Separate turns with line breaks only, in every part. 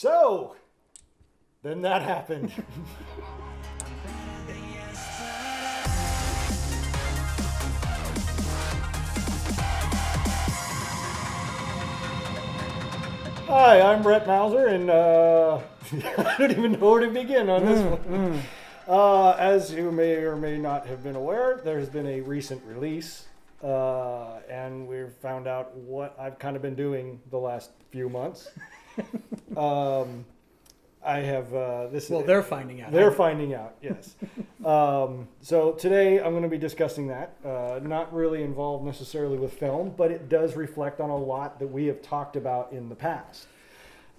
So, then that happened. Hi, I'm Brett Mauser, and I don't even know where to begin on this one. As you may or may not have been aware, there's been a recent release, and we've found out what I've kind of been doing the last few months. I have this.
Well, they're finding out.
They're finding out, yes. So today I'm going to be discussing that. Not really involved necessarily with film, but it does reflect on a lot that we have talked about in the past.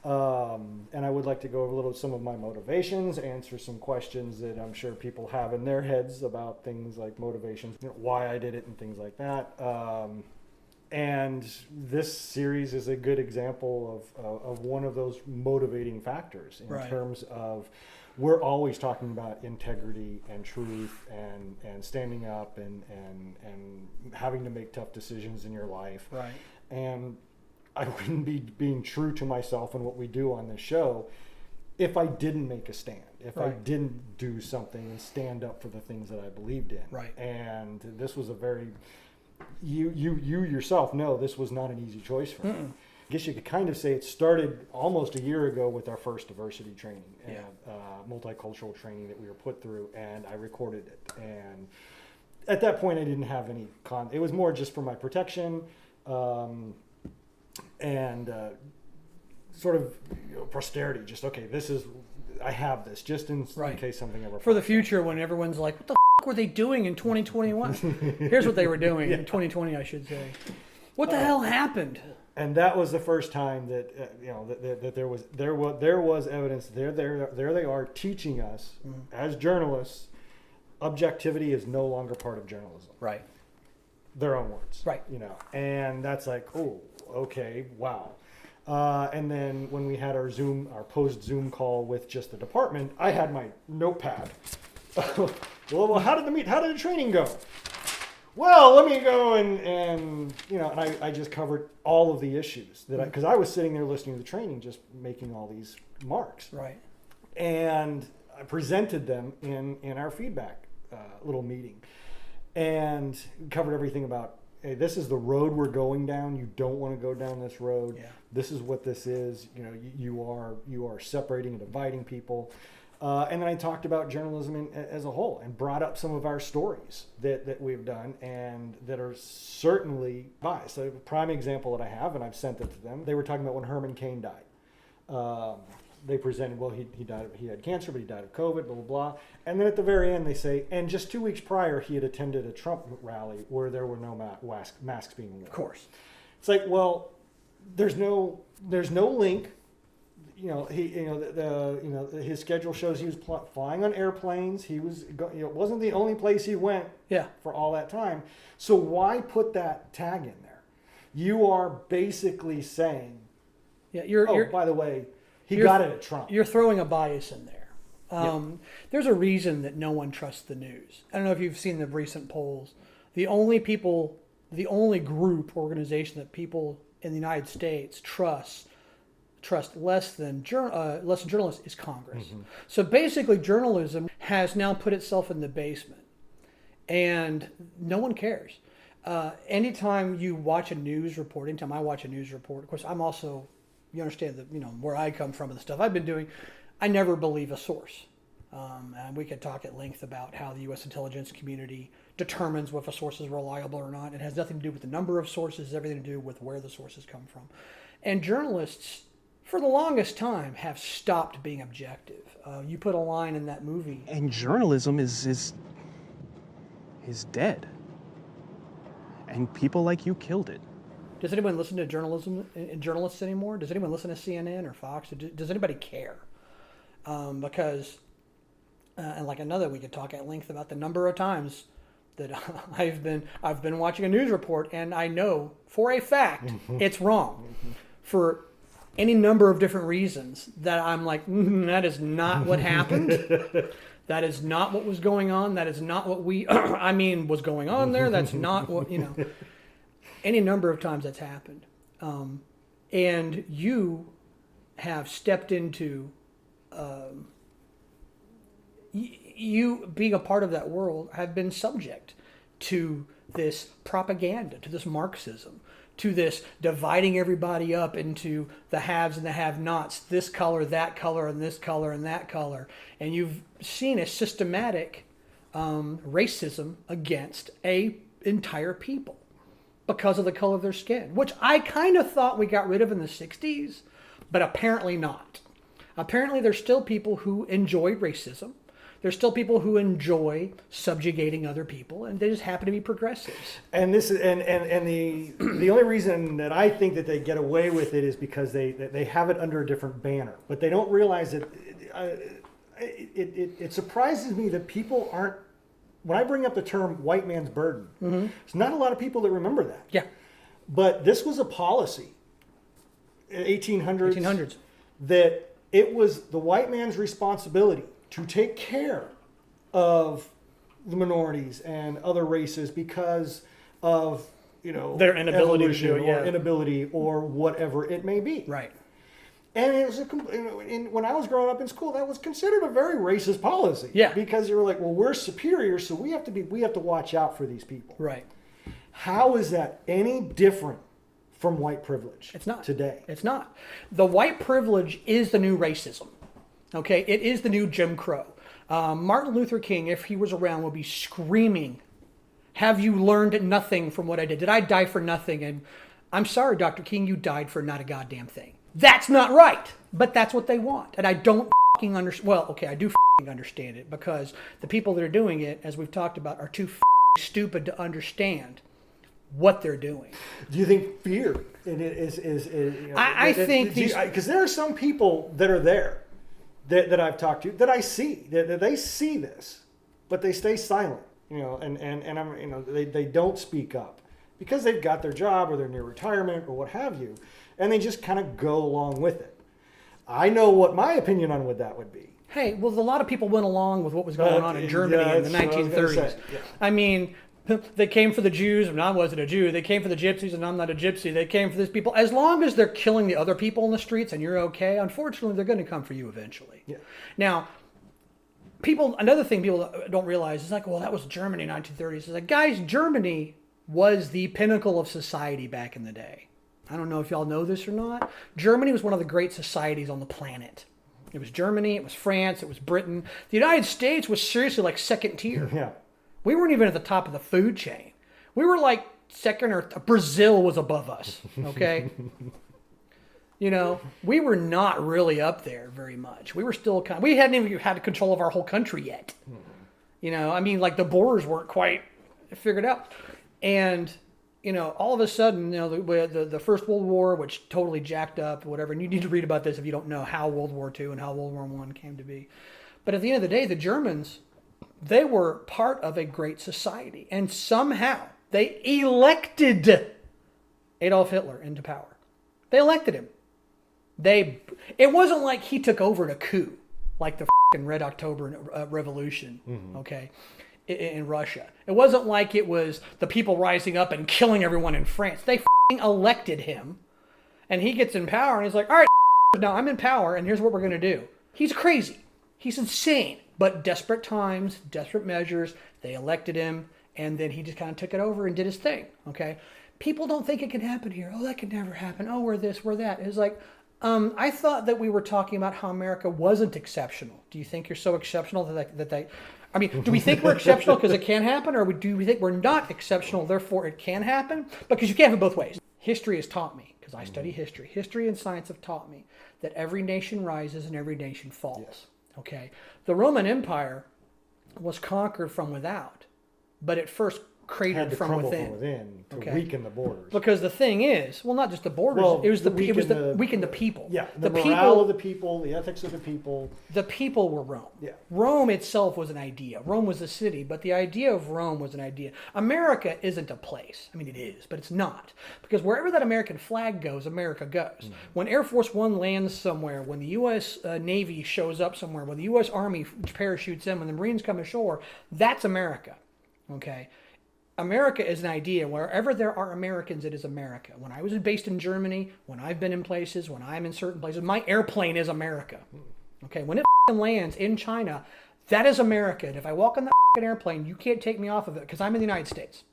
And I would like to go over a little some of my motivations, answer some questions that I'm sure people have in their heads about things like motivations, why I did it and things like that. And this series is a good example of one of those motivating factors in terms of we're always talking about integrity and truth and standing up and having to make tough decisions in your life.
Right.
And I wouldn't be being true to myself and what we do on this show if I didn't make a stand, if I didn't do something and stand up for the things that I believed in.
Right.
And this was a very... You yourself know this was not an easy choice for me. I guess you could kind of say it started almost a year ago with our first diversity training, multicultural training that we were put through, and I recorded it. And at that point, I didn't have any it was more just for my protection and sort of posterity. Just okay, I have this just in case something ever.
For the future, when everyone's like, "What the were they doing in 2021?" Here's what they were doing in 2020, I should say. What the hell happened?
And that was the first time that that there was evidence. There they are teaching us as journalists. Objectivity is no longer part of journalism.
Right.
Their own words.
Right.
And that's like, oh, okay, wow. And then when we had our post Zoom call with just the department, I had my notepad. Well, how did the training go? Well, let me go and I just covered all of the issues because I was sitting there listening to the training, just making all these marks.
Right.
And I presented them in our feedback little meeting, and covered everything about, hey, this is the road we're going down. You don't want to go down this road. Yeah. This is what this is. You are separating and dividing people. And then I talked about journalism as a whole and brought up some of our stories that we've done and that are certainly biased. So a prime example that I have, and I've sent it to them, they were talking about when Herman Cain died. They presented, well, he had cancer, but he died of COVID, blah, blah, blah. And then at the very end they say, and just 2 weeks prior, he had attended a Trump rally where there were no masks being worn.
Of course.
It's like, well, there's no link. His schedule shows he was flying on airplanes. He was, it wasn't the only place he went for all that time. So why put that tag in there? You are basically saying, by the way, he got it at Trump.
You're throwing a bias in there. There's a reason that no one trusts the news. I don't know if you've seen the recent polls. The only organization that people in the United States trust less than journalists is Congress. Mm-hmm. So basically journalism has now put itself in the basement and no one cares. Anytime you watch a news report, anytime I watch a news report, of course I'm also, you understand that, where I come from and the stuff I've been doing, I never believe a source. And we could talk at length about how the U.S. intelligence community determines if a source is reliable or not. It has nothing to do with the number of sources, everything to do with where the sources come from. And journalists, for the longest time, have stopped being objective. You put a line in that movie.
And journalism is dead. And people like you killed it.
Does anyone listen to journalists anymore? Does anyone listen to CNN or Fox? Does anybody care? Because, and like another, we could talk at length about the number of times that I've been watching a news report and I know for a fact it's wrong for any number of different reasons that I'm like, that is not what happened. That is not what was going on. That is not what was going on there. That's not what, any number of times that's happened. And you have stepped into you being a part of that world have been subject to this propaganda, to this Marxism, to this dividing everybody up into the haves and the have-nots, this color, and this color, and that color. And you've seen a systematic racism against a entire people because of the color of their skin, which I kind of thought we got rid of in the 60s, but apparently not. Apparently there's still people who enjoy racism. There's still people who enjoy subjugating other people, and they just happen to be progressives.
And this is and the only reason that I think that they get away with it is because they have it under a different banner, but they don't realize that it surprises me that people aren't. When I bring up the term "white man's burden," there's not a lot of people that remember that.
Yeah,
but this was a policy in
1800s
that it was the white man's responsibility to take care of the minorities and other races because of
their inability to do it,
or inability or whatever it may be.
Right.
And it was when I was growing up in school, that was considered a very racist policy.
Yeah.
Because you were like, well, we're superior, so we have to watch out for these people.
Right.
How is that any different from white privilege?
It's not
today.
It's not. The white privilege is the new racism. Okay, it is the new Jim Crow. Martin Luther King, if he was around, would be screaming, "Have you learned nothing from what I did? Did I die for nothing?" And I'm sorry, Dr. King, you died for not a goddamn thing. That's not right, but that's what they want. And I don't fucking understand. Well, okay, I do fucking understand it because the people that are doing it, as we've talked about, are too stupid to understand what they're doing.
Do you think fear is
I think these...
Because there are some people that are there that I've talked to that I see that they see this, but they stay silent, and I'm they don't speak up because they've got their job or they're near retirement or what have you, and they just kind of go along with it. I know what my opinion on what that would be.
Hey, well, a lot of people went along with what was going on in Germany in the 1930s. I mean, they came for the Jews, and I wasn't a Jew. They came for the gypsies, and I'm not a gypsy. They came for these people. As long as they're killing the other people in the streets and you're okay, unfortunately, they're going to come for you eventually.
Yeah.
Now, another thing people don't realize is like, well, that was Germany in the 1930s. It's like, guys, Germany was the pinnacle of society back in the day. I don't know if y'all know this or not. Germany was one of the great societies on the planet. It was Germany, it was France, it was Britain. The United States was seriously like second tier.
Yeah.
We weren't even at the top of the food chain. We were like second, or Brazil was above us, okay? We were not really up there very much. We were still we hadn't even had control of our whole country yet. Like the borders weren't quite figured out. And, all of a sudden, the First World War, which totally jacked up, whatever, and you need to read about this if you don't know how World War II and how World War I came to be. But at the end of the day, the Germans, they were part of a great society. And somehow they elected Adolf Hitler into power. They elected him. It wasn't like he took over in a coup, like the Red October Revolution, okay, in Russia. It wasn't like it was the people rising up and killing everyone in France. They elected him, and he gets in power, and he's like, all right, now I'm in power, and here's what we're going to do. He's crazy. He's insane. But desperate times, desperate measures, they elected him, and then he just kind of took it over and did his thing, okay? People don't think it can happen here. Oh, that could never happen. Oh, we're this, we're that. It's like, I thought that we were talking about how America wasn't exceptional. Do you think you're so exceptional do we think we're exceptional because it can happen, or do we think we're not exceptional, therefore it can happen? Because you can't have it both ways. History has taught me, because I study history. History and science have taught me that every nation rises and every nation falls. Yes. Okay, the Roman Empire was conquered from without, but it first cratered from within
to weaken the borders.
Because the thing is, well, not just the borders. It was weaken the people.
Yeah, the morale of the people, the ethics of the people.
The people were Rome.
Yeah.
Rome itself was an idea. Rome was a city, but the idea of Rome was an idea. America isn't a place. I mean, it is, but it's not. Because wherever that American flag goes, America goes. Mm-hmm. When Air Force One lands somewhere, when the U.S. Navy shows up somewhere, when the U.S. Army parachutes in, when the Marines come ashore, that's America. Okay? America is an idea. Wherever there are Americans, it is America. When I was based in Germany, when I've been in places, when I'm in certain places, my airplane is America. Okay, when it lands in China, that is America. And if I walk on that airplane, you can't take me off of it because I'm in the United States.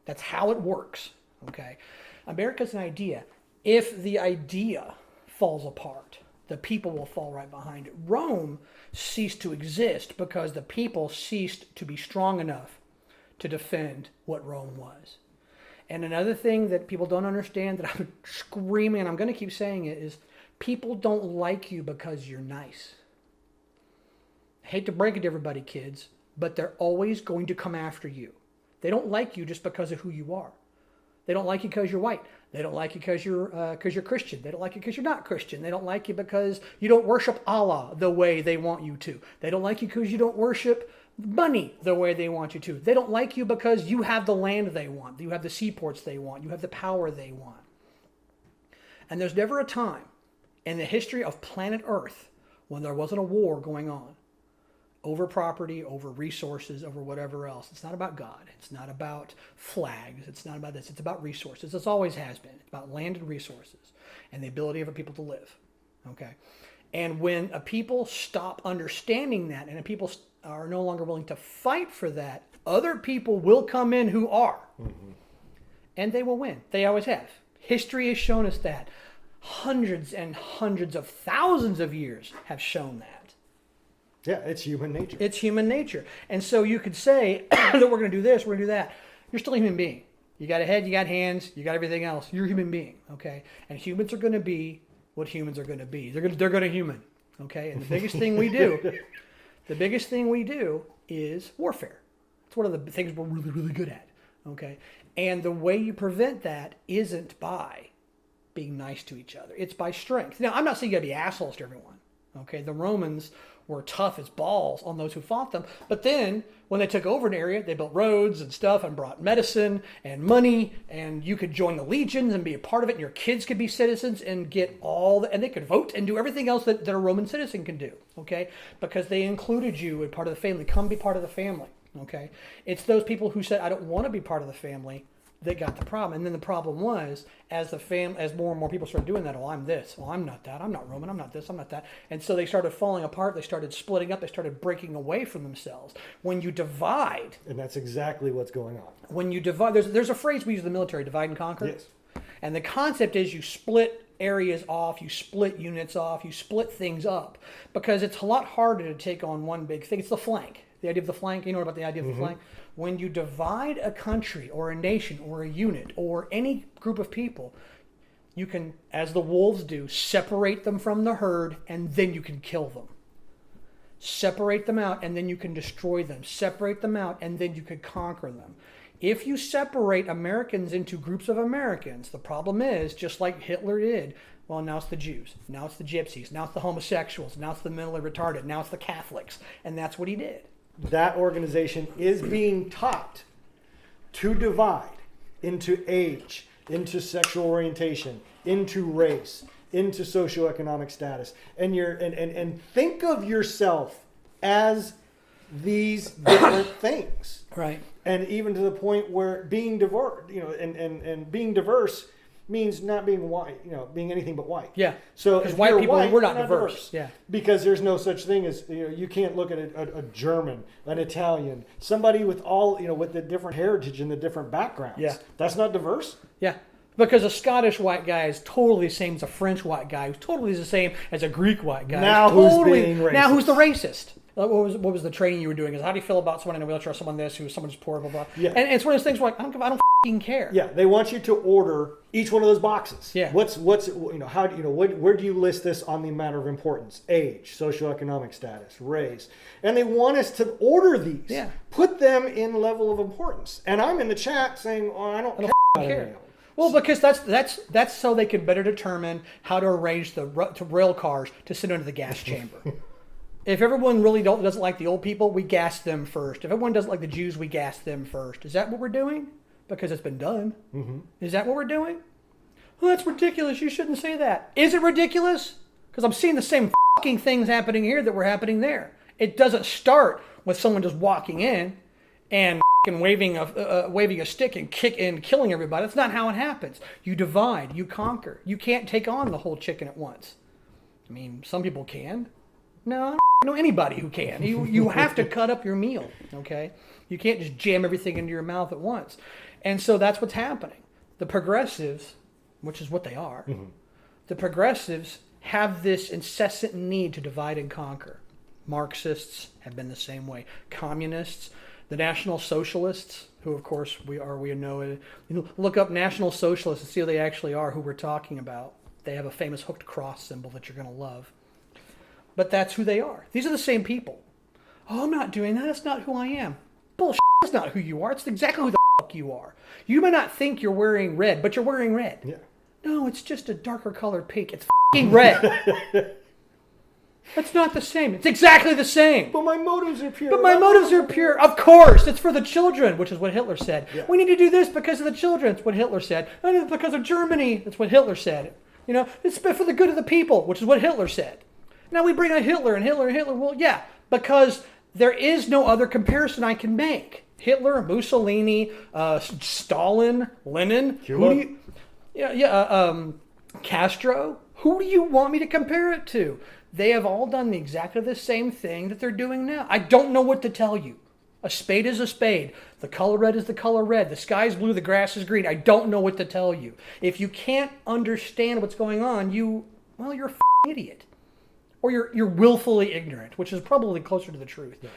That's how it works. Okay, America's an idea. If the idea falls apart, the people will fall right behind it. Rome ceased to exist because the people ceased to be strong enough to defend what Rome was. And another thing that people don't understand that I'm screaming, and I'm going to keep saying it, is people don't like you because you're nice. I hate to break it to everybody, kids, but they're always going to come after you. They don't like you just because of who you are. They don't like you because you're white. They don't like you because you're Christian. They don't like you because you're not Christian. They don't like you because you don't worship Allah the way they want you to. They don't like you because you don't worship money the way they want you to. They don't like you because you have the land they want. You have the seaports they want. You have the power they want. And there's never a time in the history of planet Earth when there wasn't a war going on over property, over resources, over whatever else. It's not about God. It's not about flags. It's not about this. It's about resources. It always has been. It's about land and resources and the ability of a people to live. Okay? And when a people stop understanding that and a people are no longer willing to fight for that, other people will come in who are. Mm-hmm. And they will win. They always have. History has shown us that. Hundreds and hundreds of thousands of years have shown that.
Yeah, it's human nature.
It's human nature. And so you could say that we're going to do this, we're going to do that. You're still a human being. You got a head, you got hands, you got everything else. You're a human being, okay? And humans are going to be what humans are going to be. They're going to human, okay? And the biggest thing we do, is warfare. It's one of the things we're really, really good at, okay? And the way you prevent that isn't by being nice to each other. It's by strength. Now, I'm not saying you got to be assholes to everyone, okay? The Romans were tough as balls on those who fought them. But then when they took over an area, they built roads and stuff and brought medicine and money, and you could join the legions and be a part of it, and your kids could be citizens and get and they could vote and do everything else that a Roman citizen can do, okay? Because they included you as part of the family. Come be part of the family, okay? It's those people who said, I don't want to be part of the family, that got the problem. And then the problem was, as more and more people started doing that, oh, I'm this, oh, I'm not that, I'm not Roman, I'm not this, I'm not that. And so they started falling apart, they started splitting up, they started breaking away from themselves. When you divide...
And that's exactly what's going on.
When you divide... There's a phrase we use in the military, divide and conquer.
Yes.
And the concept is you split areas off, you split units off, you split things up. Because it's a lot harder to take on one big thing. It's the flank. The idea of the flank, you know about the idea of the flank? When you divide a country or a nation or a unit or any group of people, you can, as the wolves do, separate them from the herd and then you can kill them. Separate them out and then you can destroy them. Separate them out and then you can conquer them. If you separate Americans into groups of Americans, the problem is, just like Hitler did, well, now it's the Jews, now it's the gypsies, now it's the homosexuals, now it's the mentally retarded, now it's the Catholics, and that's what he did.
That organization is being taught to divide into age, into sexual orientation, into race, into socioeconomic status. And think of yourself as these different things.
Right.
And even to the point where being diverse, and being diverse means not being white, being anything but white.
Yeah.
So
because
if
white
you're
people,
white,
we're not
you're
diverse. Yeah.
Because there's no such thing as, you can't look at a German, an Italian, somebody with with the different heritage and the different backgrounds.
Yeah.
That's not diverse.
Yeah. Because a Scottish white guy is totally the same as a French white guy, who's totally the same as a Greek white guy.
Now who's being racist?
Now who's the racist? What was the training you were doing? Is how do you feel about someone in a wheelchair, someone this, who's someone who's poor, blah, blah.
Yeah.
And it's one of those things where I don't f***ing care.
Yeah, they want you to order each one of those boxes.
Yeah.
Where do you list this on the matter of importance? Age, socioeconomic status, race. And they want us to order these.
Yeah.
Put them in level of importance. And I'm in the chat saying, I don't care.
Well, because that's so they can better determine how to arrange the rail cars to sit under the gas chamber. If everyone really doesn't like the old people, we gas them first. If everyone doesn't like the Jews, we gas them first. Is that what we're doing? Because it's been done. Mm-hmm. Is that what we're doing? Well, that's ridiculous. You shouldn't say that. Is it ridiculous? Because I'm seeing the same fucking things happening here that were happening there. It doesn't start with someone just walking in and waving a stick and killing everybody. That's not how it happens. You divide, you conquer. You can't take on the whole chicken at once. I mean, some people can. No, I don't know anybody who can. You have to cut up your meal, okay? You can't just jam everything into your mouth at once. And so that's what's happening. The progressives, which is what they are, the progressives have this incessant need to divide and conquer. Marxists have been the same way. Communists, the National Socialists, who of course we know. Look up National Socialists and see who they actually are, who we're talking about. They have a famous hooked cross symbol that you're going to love. But that's who they are. These are the same people. Oh, I'm not doing that. That's not who I am. Bullshit. That's not who you are. It's exactly who the fuck you are. You may not think you're wearing red, but you're wearing red. Yeah. No, it's just a darker colored pink. It's fucking red. That's not the same. It's exactly the same.
But my motives are pure.
But my motives are pure. Of course. It's for the children, which is what Hitler said. Yeah. We need to do this because of the children. That's what Hitler said. And it's because of Germany. That's what Hitler said. You know, it's for the good of the people, which is what Hitler said. Now we bring on Hitler and Hitler and Hitler. Well, yeah, because there is no other comparison I can make. Hitler, Mussolini, Stalin, Lenin.
Cuba.
Castro. Who do you want me to compare it to? They have all done exactly the same thing that they're doing now. I don't know what to tell you. A spade is a spade. The color red is the color red. The sky is blue, the grass is green. I don't know what to tell you. If you can't understand what's going on, you're a f***ing idiot. Or you're willfully ignorant, which is probably closer to the truth. Yeah.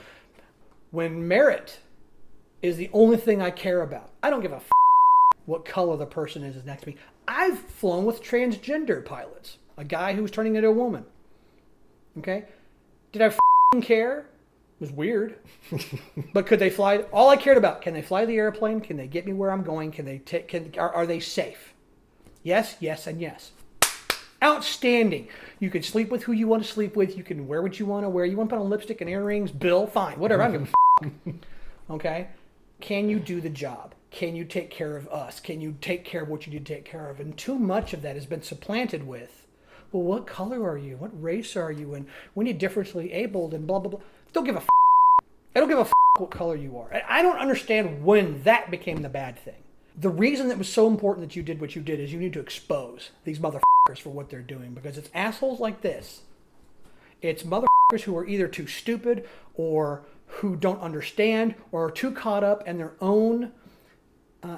When merit is the only thing I care about, I don't give a what color the person is next to me. I've flown with transgender pilots. A guy who was turning into a woman. Okay? Did I care? It was weird. But could they fly? All I cared about, can they fly the airplane? Can they get me where I'm going? Are they safe? Yes, yes, and yes. Outstanding. You can sleep with who you want to sleep with. You can wear what you want to wear. You want to put on lipstick and earrings? Bill, fine. Whatever. I don't give a Okay? Can you do the job? Can you take care of us? Can you take care of what you need to take care of? And too much of that has been supplanted with, well, what color are you? What race are you? And when you're differently abled and blah, blah, blah. Don't give a I don't give a what color you are. I don't understand when that became the bad thing. The reason that was so important that you did what you did is you need to expose these motherfuckers for what they're doing, because it's assholes like this. It's motherfuckers who are either too stupid or who don't understand or are too caught up in their own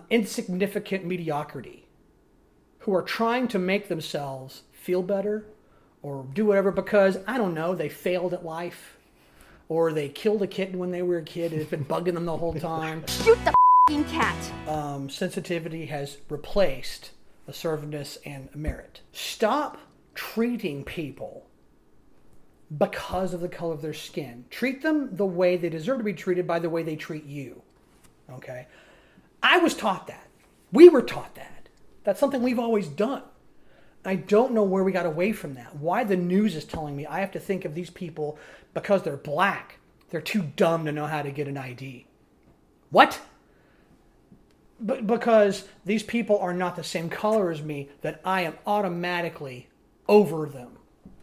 insignificant mediocrity, who are trying to make themselves feel better or do whatever because, I don't know, they failed at life or they killed a kitten when they were a kid and it's been bugging them the whole time.
Shoot the f***ing cat.
Sensitivity has replaced assertiveness and merit. Stop treating people because of the color of their skin. Treat them the way they deserve to be treated by the way they treat you. Okay? I was taught that. We were taught that. That's something we've always done. I don't know where we got away from that. Why the news is telling me I have to think of these people because they're black. They're too dumb to know how to get an ID. What? Because these people are not the same color as me, that I am automatically over them.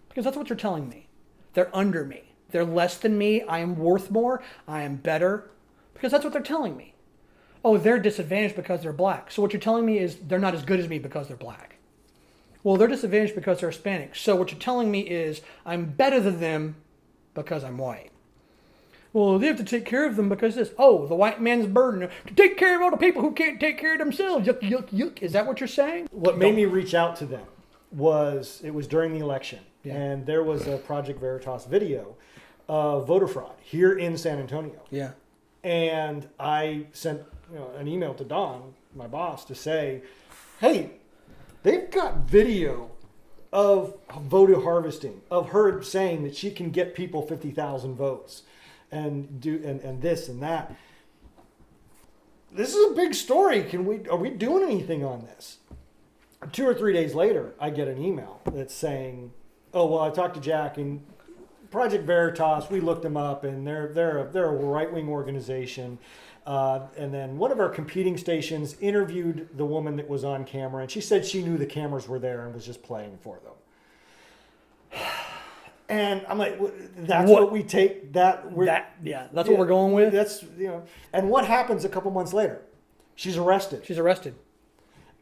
Because that's what you're telling me. They're under me. They're less than me. I am worth more. I am better. Because that's what they're telling me. Oh, they're disadvantaged because they're black. So what you're telling me is they're not as good as me because they're black. Well, they're disadvantaged because they're Hispanic. So what you're telling me is I'm better than them because I'm white. Well, they have to take care of them because this. Oh, the white man's burden to take care of all the people who can't take care of themselves. Yuck, yuck, yuck. Is that what you're saying?
What made me reach out to them was during the election.
Yeah.
And there was a Project Veritas video of voter fraud here in San Antonio.
Yeah.
And I sent an email to Dawn, my boss, to say, hey, they've got video of voter harvesting, of her saying that she can get people 50,000 votes and this and that. This is a big story. Are we doing anything on this? 2 or 3 days later, I get an email that's saying, oh, well, I talked to Jack and Project Veritas, we looked them up and they're a right-wing organization. And then one of our competing stations interviewed the woman that was on camera, and she said she knew the cameras were there and was just playing for them. And I'm like, that's what we take
that's what we're going with.
That's, and what happens a couple months later? She's arrested.
She's arrested.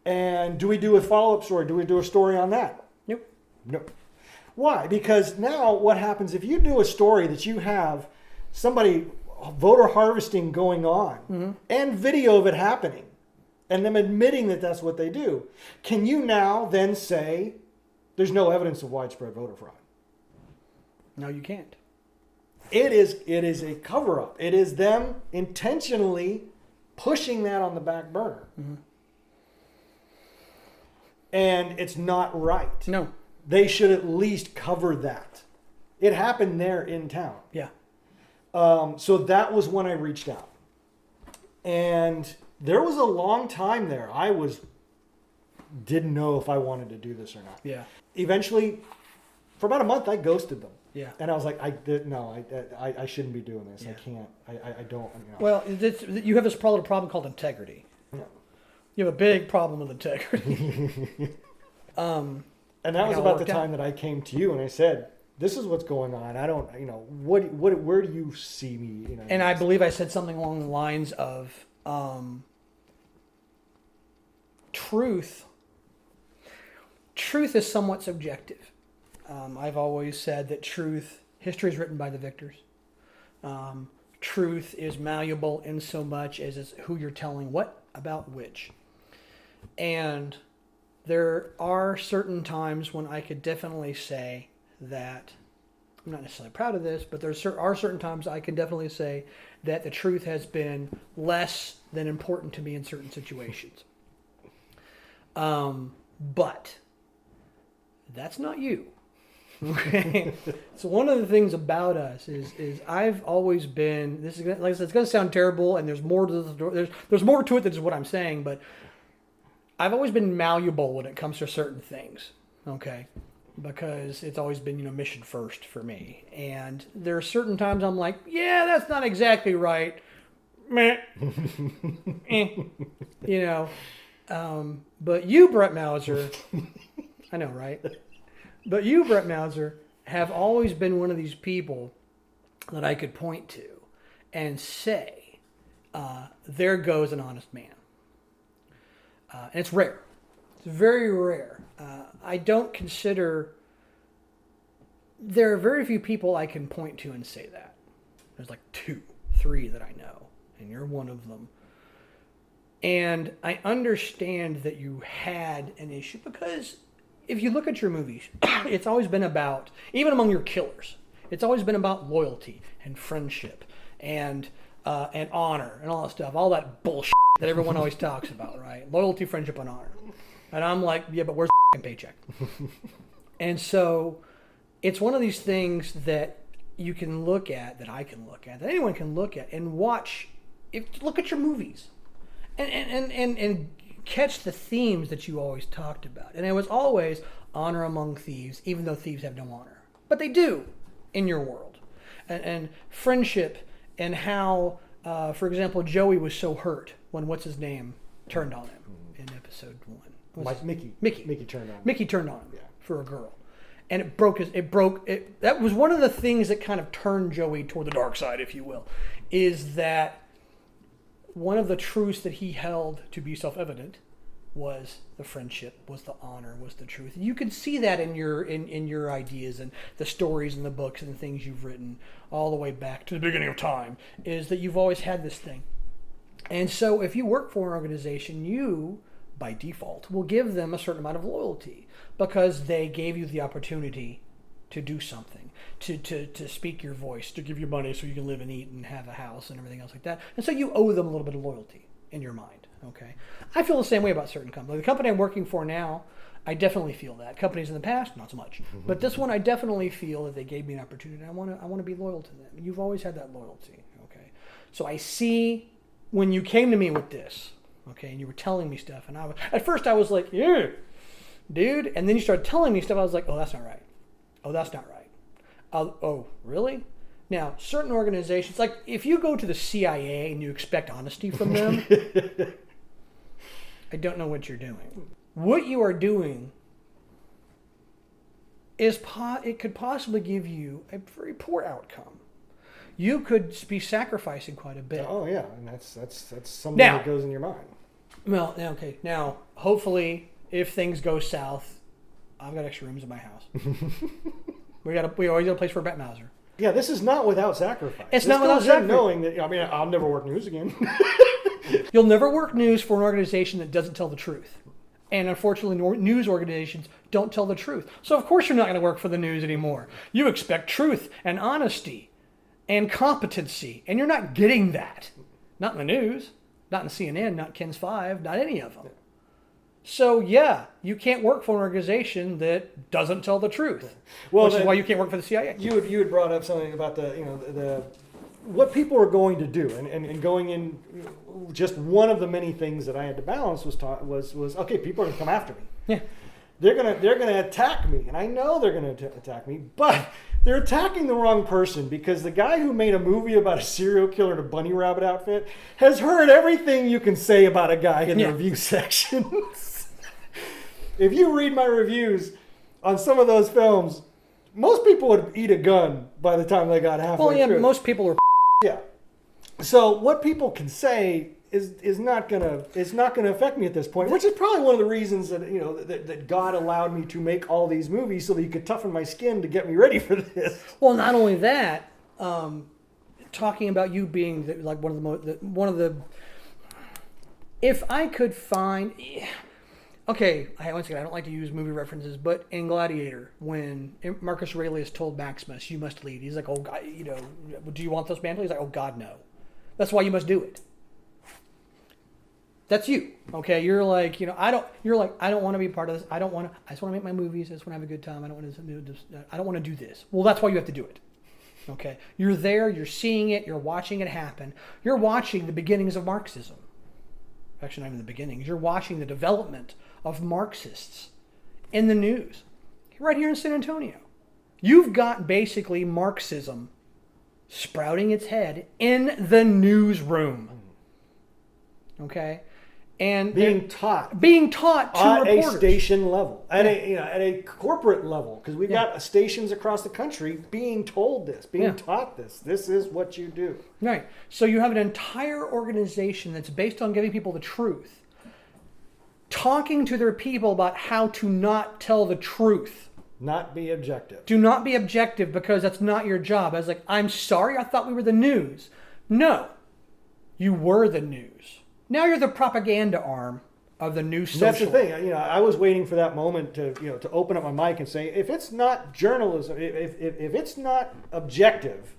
And do we do a follow-up story? Do we do a story on that?
Nope.
No. Why? Because now what happens if you do a story that you have somebody voter harvesting going on and video of it happening and them admitting that that's what they do, can you now then say there's no evidence of widespread voter fraud?
No, you can't.
It is a cover-up. It is them intentionally pushing that on the back burner. And it's not right.
No.
They should at least cover that. It happened there in town.
Yeah.
So that was when I reached out. And there was a long time there. Didn't know if I wanted to do this or not.
Yeah.
Eventually, for about a month, I ghosted them.
Yeah.
And I was like, I shouldn't be doing this.
Yeah.
I can't. I don't.
Well, you have this problem called integrity.
Yeah.
You have a big problem with integrity.
And that was about the time that I came to you and I said, this is what's going on. I don't, where do you see me?
And I believe I said something along the lines of truth. Truth is somewhat subjective. I've always said that history is written by the victors. Truth is malleable in so much as it's who you're telling what about which. And there are certain times when I could definitely say that, I'm not necessarily proud of this, but there are certain times I can definitely say that the truth has been less than important to me in certain situations. But that's not you. Okay. So one of the things about us is I've always been, this is, like I said, it's going to sound terrible, and there's more to there's more to it than just what I'm saying, but I've always been malleable when it comes to certain things. Okay. Because it's always been, mission first for me. And there are certain times I'm like, yeah, that's not exactly right. Meh. But you, Brett Mauser, I know, right? But you, Brett Mauser, have always been one of these people that I could point to and say, there goes an honest man. And it's rare. It's very rare. I don't consider... There are very few people I can point to and say that. There's like 2, 3 that I know, and you're one of them. And I understand that you had an issue because if you look at your movies, it's always been about, even among your killers, it's always been about loyalty and friendship and honor and all that stuff, all that bullshit that everyone always talks about, right? Loyalty, friendship, and honor. And I'm like, yeah, but where's the paycheck? And so it's one of these things that you can look at, that I can look at, that anyone can look at and watch. Look at your movies and catch the themes that you always talked about. And it was always honor among thieves, even though thieves have no honor. But they do in your world. And friendship, and how, for example, Joey was so hurt when what's-his-name turned on him in episode 1. Mickey turned on him. Mickey turned on him for a girl. And that was one of the things that kind of turned Joey toward the dark side, if you will, is that one of the truths that he held to be self-evident was the friendship, was the honor, was the truth. And you can see that in your ideas and the stories and the books and the things you've written all the way back to the beginning of time, is that you've always had this thing. And so if you work for an organization, you, by default, will give them a certain amount of loyalty because they gave you the opportunity to do something, to speak your voice, to give you money so you can live and eat and have a house and everything else like that. And so you owe them a little bit of loyalty in your mind, okay? I feel the same way about certain companies. The company I'm working for now, I definitely feel that. Companies in the past, not so much. But this one, I definitely feel that they gave me an opportunity. I want to be loyal to them. And you've always had that loyalty, okay? So I see when you came to me with this, okay, and you were telling me stuff, and at first I was like, yeah, dude. And then you started telling me stuff, I was like, oh, that's not right. Oh, that's not right. Oh, really? Now, certain organizations, like if you go to the CIA and you expect honesty from them, I don't know what you're doing. What you are doing it could possibly give you a very poor outcome. You could be sacrificing quite a bit.
Oh yeah, and that's something
Now-
that goes in your mind.
Well, okay. Now, hopefully, if things go south, I've got extra rooms in my house. we always got a place for Brett Mauser.
Yeah, this is not without sacrifice.
It's
This
not without
goes in
sacrifice.
knowing that, I mean, I'll never work news again.
You'll never work news for an organization that doesn't tell the truth. And unfortunately, news organizations don't tell the truth. So of course you're not going to work for the news anymore. You expect truth and honesty and competency, and you're not getting that. Not in the news, not in CNN, not Ken's 5, not any of them. So yeah, you can't work for an organization that doesn't tell the truth.
Well,
which is
then-
why you can't work for the CIA.
You had brought up something about the what people are going to do, and going in. Just one of the many things that I had to balance was okay. People are going to come after me.
Yeah.
They're gonna attack me, and I know they're gonna attack me, but they're attacking the wrong person, because the guy who made a movie about a serial killer in a bunny rabbit outfit has heard everything you can say about a guy in the
Yeah.
review section. If you read my reviews on some of those films, most people would eat a gun by the time they got halfway
Well, yeah,
through.
most people are.
Yeah. So what people can say is not gonna affect me at this point, which is probably one of the reasons that that God allowed me to make all these movies, so that He could toughen my skin to get me ready for this.
Well, not only that, talking about you being one of the. If I could find, okay, once again, I don't like to use movie references, but in Gladiator, when Marcus Aurelius told Maximus, "You must lead," he's like, "Oh, God, do you want this mantle?" He's like, "Oh, God, no. That's why you must do it." That's you, okay? You're like, I don't want to be part of this. I just want to make my movies. I just want to have a good time. I don't want to do this. Well, that's why you have to do it, okay? You're there. You're seeing it. You're watching it happen. You're watching the beginnings of Marxism. Actually, not even the beginnings. You're watching the development of Marxists in the news, right here in San Antonio. You've got basically Marxism sprouting its head in the newsroom, okay? And
Being taught
to
at
reporters.
a station level, at a corporate level, because we've got stations across the country being told this, being taught this. This is what you do.
Right. So you have an entire organization that's based on giving people the truth, talking to their people about how to not tell the truth.
Not be objective.
Do not be objective, because that's not your job. I was like, I'm sorry, I thought we were the news. No, you were the news. Now you're the propaganda arm of the news social.
That's the thing. I was waiting for that moment to open up my mic and say, if it's not journalism, if it's not objective,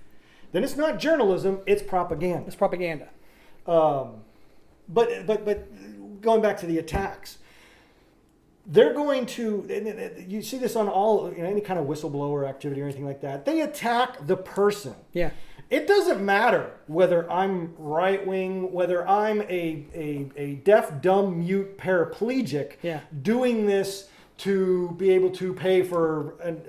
then it's not journalism. It's propaganda.
It's propaganda.
But going back to the attacks, they're going to. You see this on all any kind of whistleblower activity or anything like that. They attack the person.
Yeah.
It doesn't matter whether I'm right wing, whether I'm a deaf, dumb, mute paraplegic doing this to be able to pay for an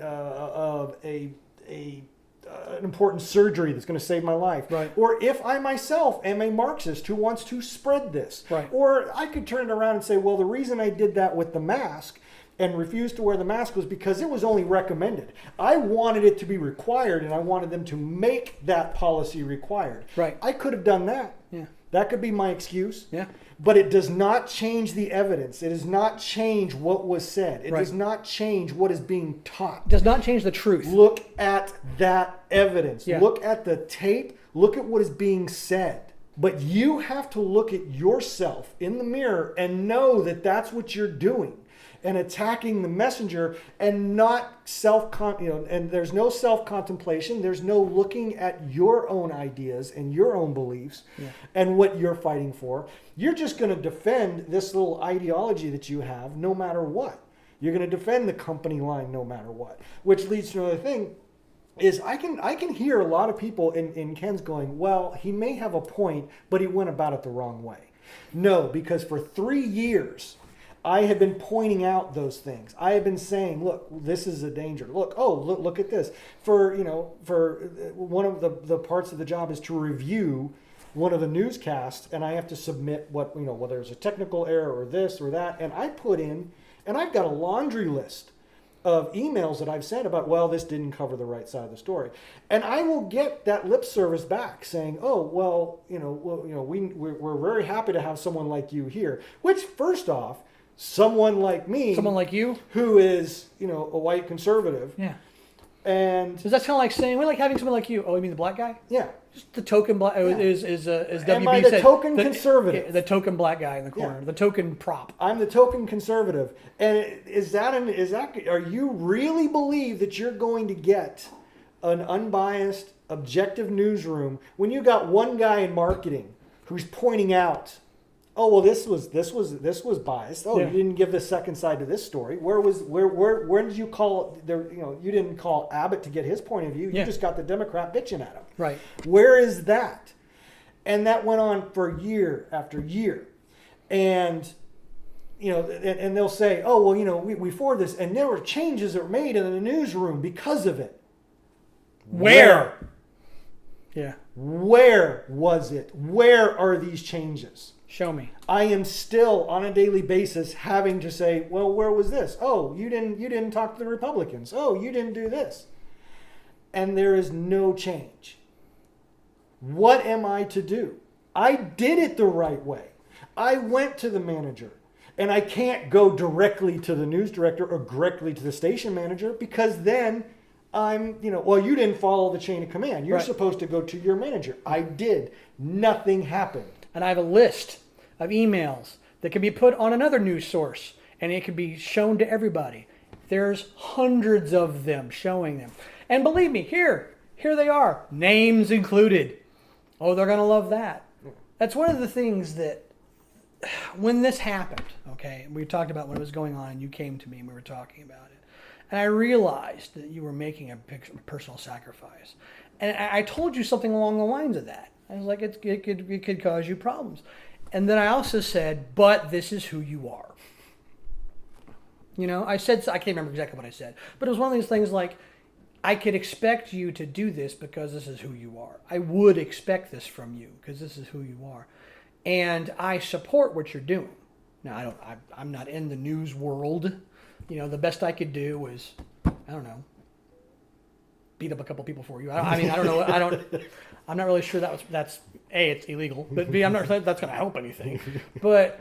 important surgery that's going to save my life.
Right.
Or if I myself am a Marxist who wants to spread this.
Right.
Or I could turn it around and say, well, the reason I did that with the mask and refused to wear the mask was because it was only recommended. I wanted it to be required, and I wanted them to make that policy required.
Right.
I could have done that.
Yeah.
That could be my excuse.
Yeah.
But it does not change the evidence. It does not change what was said. It
Right.
does not change what is being taught.
Does not change the truth.
Look at that evidence.
Yeah.
Look at the tape. Look at what is being said. But you have to look at yourself in the mirror and know that that's what you're doing. And attacking the messenger, and not and there's no self-contemplation. There's no looking at your own ideas and your own beliefs and what you're fighting for. You're just going to defend this little ideology that you have no matter what. You're going to defend the company line no matter what. Which leads to another thing, is I can hear a lot of people in Ken's going, well, he may have a point, but he went about it the wrong way. No, because for 3 years, I have been pointing out those things. I have been saying, look, this is a danger. Look at this. For one of the parts of the job is to review one of the newscasts, and I have to submit whether there's a technical error or this or that, and I put in, and I've got a laundry list of emails that I've sent about, well, this didn't cover the right side of the story. And I will get that lip service back saying, oh, well, we're very happy to have someone like you here. Which, first off, someone like me.
Someone like you?
Who is, a white conservative.
Yeah.
And
is that kind of like saying, we like having someone like you? Oh, you mean the black guy?
Yeah.
Just the token black, is
and
WB
by the
said.
Token conservative.
The token black guy in the corner.
Yeah.
The token prop.
I'm the token conservative. And are you really believe that you're going to get an unbiased, objective newsroom when you got one guy in marketing who's pointing out, oh, well, this was biased. Oh,
yeah.
You didn't give the second side to this story. Where did you call there? You didn't call Abbott to get his point of view. You just got the Democrat bitching at him.
Right.
Where is that? And that went on for year after year. And and they'll say, oh, well, we forward this, and there were changes that were made in the newsroom because of it. Where?
Yeah.
Where was it? Where are these changes?
Show me.
I am still on a daily basis having to say, well, where was this? Oh, you didn't talk to the Republicans. Oh, you didn't do this. And there is no change. What am I to do? I did it the right way. I went to the manager, and I can't go directly to the news director or directly to the station manager because then I'm, well, you didn't follow the chain of command. You're supposed to go to your manager. I did. Nothing happened.
And I have a list of emails that can be put on another news source, and it can be shown to everybody. There's hundreds of them showing them. And believe me, here they are, names included. Oh, they're going to love that. That's one of the things that, when this happened, okay, we talked about when it was going on, and you came to me and we were talking about it. And I realized that you were making a personal sacrifice. And I told you something along the lines of that. I was like, it could cause you problems. And then I also said, but this is who you are. I can't remember exactly what I said, but it was one of these things like, I could expect you to do this because this is who you are. I would expect this from you because this is who you are. And I support what you're doing. Now, I'm not in the news world. The best I could do was, I don't know, beat up a couple people for you. I don't know. I'm not really sure that's A, it's illegal, but B, I'm not sure that's going to help anything. But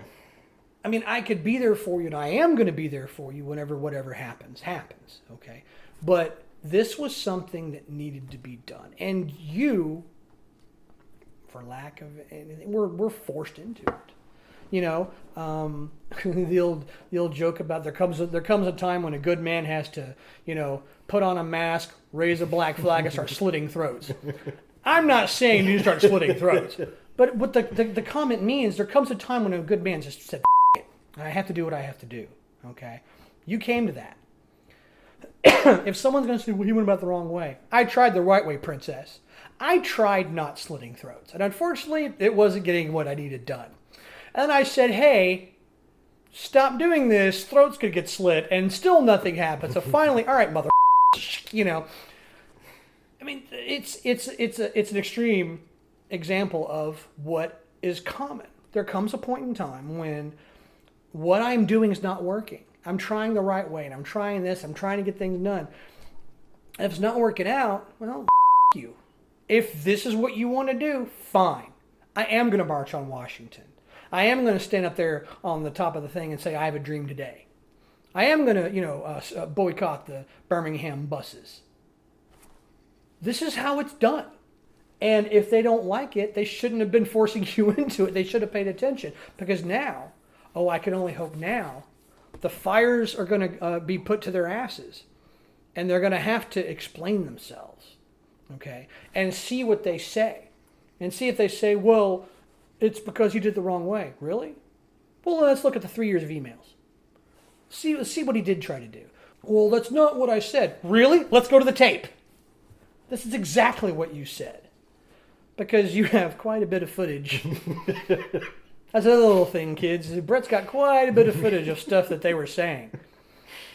I could be there for you, and I am going to be there for you whenever whatever happens. Okay. But this was something that needed to be done. And you, for lack of anything, we're forced into it. The old joke about there comes a time when a good man has to, put on a mask, raise a black flag, and start slitting throats. I'm not saying you start slitting throats, but what the comment means, there comes a time when a good man just said, "F it, I have to do what I have to do." Okay, you came to that. If someone's going to say, well, he went about the wrong way, I tried the right way, princess. I tried not slitting throats, and unfortunately, it wasn't getting what I needed done. And I said, hey, stop doing this. Throats could get slit, and still nothing happened. So finally, all right, mother, it's an extreme example of what is common. There comes a point in time when what I'm doing is not working. I'm trying the right way, and I'm trying this. I'm trying to get things done. If it's not working out, well, you. If this is what you want to do, fine. I am going to march on Washington. I am going to stand up there on the top of the thing and say, I have a dream today. I am going to, boycott the Birmingham buses. This is how it's done. And if they don't like it, they shouldn't have been forcing you into it. They should have paid attention. Because now, I can only hope now, the fires are going to be put to their asses. And they're going to have to explain themselves. Okay? And see what they say. And see if they say, well, it's because you did the wrong way. Really? Well, let's look at the 3 years of emails. See what he did try to do. Well, that's not what I said. Really? Let's go to the tape. This is exactly what you said. Because you have quite a bit of footage. That's another little thing, kids. Brett's got quite a bit of footage of stuff that they were saying.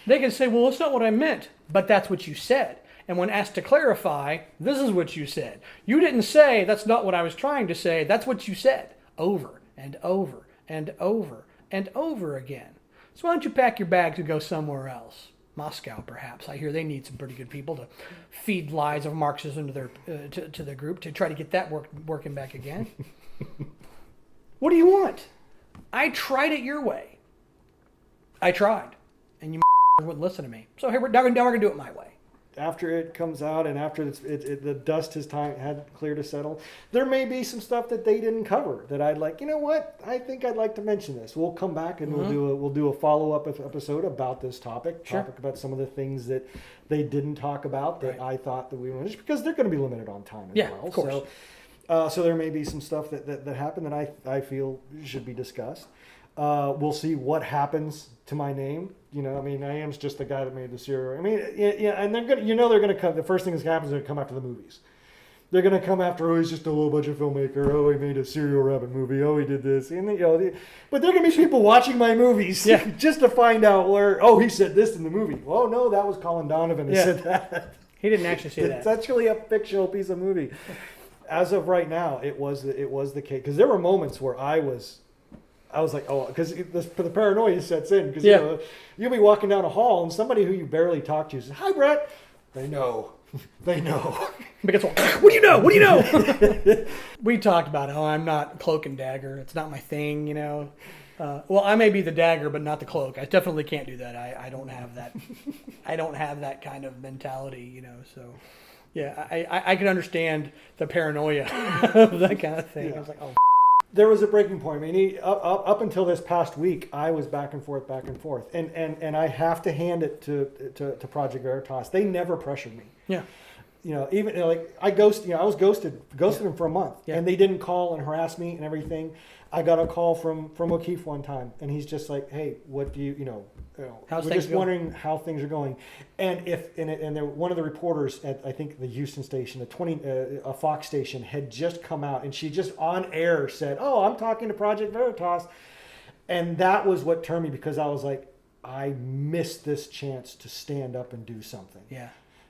They can say, well, that's not what I meant. But that's what you said. And when asked to clarify, this is what you said. You didn't say, that's not what I was trying to say. That's what you said. Over and over and over and over again. So why don't you pack your bags and go somewhere else? Moscow, perhaps. I hear they need some pretty good people to feed lies of Marxism to their to the group to try to get that working back again. What do you want? I tried it your way. I tried, and you wouldn't listen to me. So here now we're going to do it my way.
After it comes out and after the dust has had clear to settle, there may be some stuff that they didn't cover that I'd like, you know what, I think I'd like to mention this. We'll come back and we'll do a follow-up episode about this topic about some of the things that they didn't talk about that I thought that we wanted, just because they're going to be limited on time as well.
Of course.
So there may be some stuff that happened that I feel should be discussed. We'll see what happens to my name. You know, I mean, I am just the guy that made the serial. I mean, yeah, and they're gonna come. The first thing that's gonna happen is they're gonna come after the movies. They're gonna come after, oh, he's just a low budget filmmaker. Oh, he made a serial rabbit movie. Oh, he did this. And but there are gonna be people watching my movies just to find out where. Oh, he said this in the movie. Oh no, that was Colin Donovan who said that.
He didn't actually say that.
It's actually a fictional piece of movie. As of right now, it was the case, because there were moments where I was like, oh, because the paranoia sets in. Because you'll be walking down a hall and somebody who you barely talk to says, "Hi, Brett." They know. They know.
Because what do you know? What do you know? We talked about how I'm not cloak and dagger. It's not my thing, you know. Well, I may be the dagger, but not the cloak. I definitely can't do that. I don't have that. I don't have that kind of mentality, you know. So, yeah, I can understand the paranoia of that kind of thing. I was like, oh.
There was a breaking point. I mean, up until this past week, I was back and forth, and I have to hand it to Project Veritas. They never pressured me.
Yeah.
You know, even like I was ghosted them for a month, and they didn't call and harass me and everything. I got a call from O'Keefe one time, and he's just like, "Hey, what do you know?
How's
we're
things
just
going?
wondering how things are going." And one of the reporters at, I think, the Houston station, a Fox station, had just come out, and she just on air said, "Oh, I'm talking to Project Veritas," and that was what turned me, because I was like, I missed this chance to stand up and do something.
Yeah.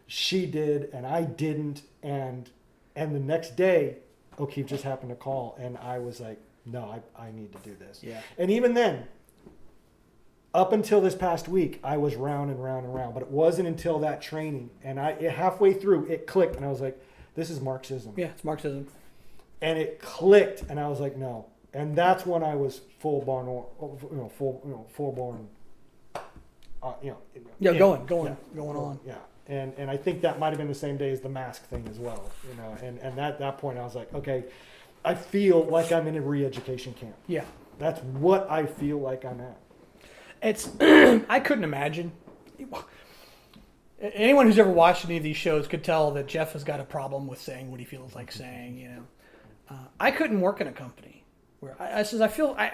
She did, and I didn't, and the next day, O'Keefe just happened to call, and I was like, no, I need to do this.
Yeah.
And even then, up until this past week, I was round and round and round, but it wasn't until that training, and halfway through, it clicked, and I was like, this is Marxism.
Yeah, it's Marxism.
And it clicked, and I was like, no. And that's when I was full born.
Going on.
Yeah. And I think that might have been the same day as the mask thing as well, you know. And at that point, I was like, okay, I feel like I'm in a re-education camp.
Yeah,
that's what I feel like I'm at.
It's I couldn't imagine. Anyone who's ever watched any of these shows could tell that Jeff has got a problem with saying what he feels like saying. You know, I couldn't work in a company where I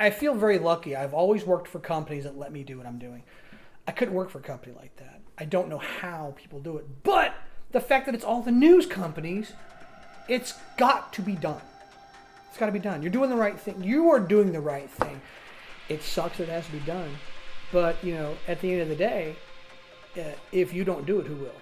feel very lucky. I've always worked for companies that let me do what I'm doing. I couldn't work for a company like that. I don't know how people do it. But the fact that it's all the news companies, it's got to be done. It's got to be done. You're doing the right thing. You are doing the right thing. It sucks that it has to be done. But, you know, at the end of the day, if you don't do it, who will?